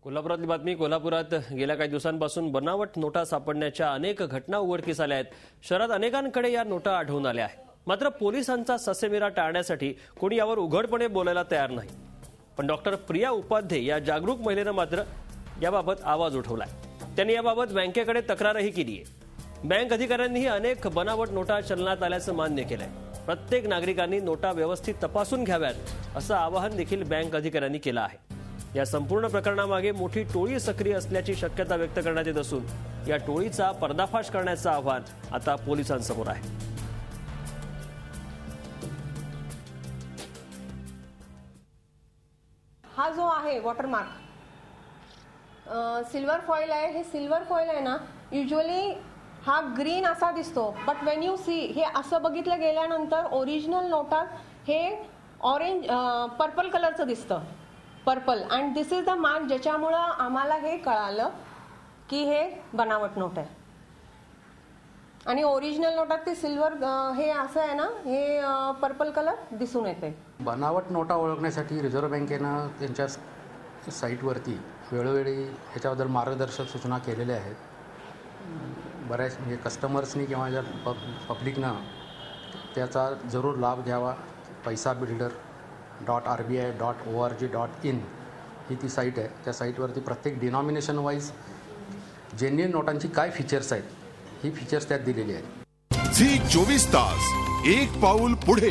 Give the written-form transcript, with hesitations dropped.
कोल्हापुरातली बातमी. कोल्हापुरात गेल्या काही दिवसांपासून बनावट नोटा सापडण्याच्या अनेक घटना उघडकीस आल्या आहेत. शहरात अनेकांकडे या नोटा आढळून आल्या आहेत. मात्र पोलिसांचा ससेमिरा टाळण्यासाठी कोणी यावर उघडपणे बोलायला तयार नाही. पण डॉक्टर प्रिया उपाध्ये या जागरूक महिलेनं मात्र याबाबत आवाज उठवलाय. त्यांनी याबाबत बँकेकडे तक्रारही केली आहे. बँक अधिकाऱ्यांनीही अनेक बनावट नोटा चलनात आल्याचं मान्य केलंय. प्रत्येक नागरिकांनी नोटा व्यवस्थित तपासून घ्याव्यात असं आवाहन देखील बँक अधिकाऱ्यांनी केलं आहे. या संपूर्ण प्रकरणामागे मोठी टोळी सक्रिय असल्याची शक्यता व्यक्त करण्यात येत असून या टोळीचा पर्दाफाश करण्याचं आव्हान आता पोलिसांसमोर आहे. हा जो आहे वॉटरमार्क सिल्वर फॉइल आहे. हे सिल्वर फॉइल आहे ना, युजली हा ग्रीन असा दिसतो, बट वेन यू सी हे असं बघितलं गेल्यानंतर ओरिजिनल नोटात हे ऑरेंज पर्पल कलरचं दिसतं. Purple and this is the mark ज्याच्यामुळं आम्हाला हे कळालं की हे बनावट नोट आहे. आणि ओरिजिनल नोटात ते सिल्वर हे असं आहे ना, हे पर्पल कलर दिसून येते. बनावट नोटा ओळखण्यासाठी रिझर्व्ह बँकेनं त्यांच्या साईटवरती वेळोवेळी ह्याच्याबद्दल मार्गदर्शक सूचना केलेल्या आहेत. बऱ्याच म्हणजे कस्टमर्सनी किंवा ज्या पब्लिकनं त्याचा जरूर लाभ घ्यावा. paisabuilder.rbi.org.in ही ती साईट आहे. त्या साईटवरती प्रत्येक डिनॉमिनेशन वाईज जेन्युइन नोटांची काय फीचर्स आहेत ही फीचर्स त्यात दिलेली आहेत. झी 24 तास एक पाऊल पुढे.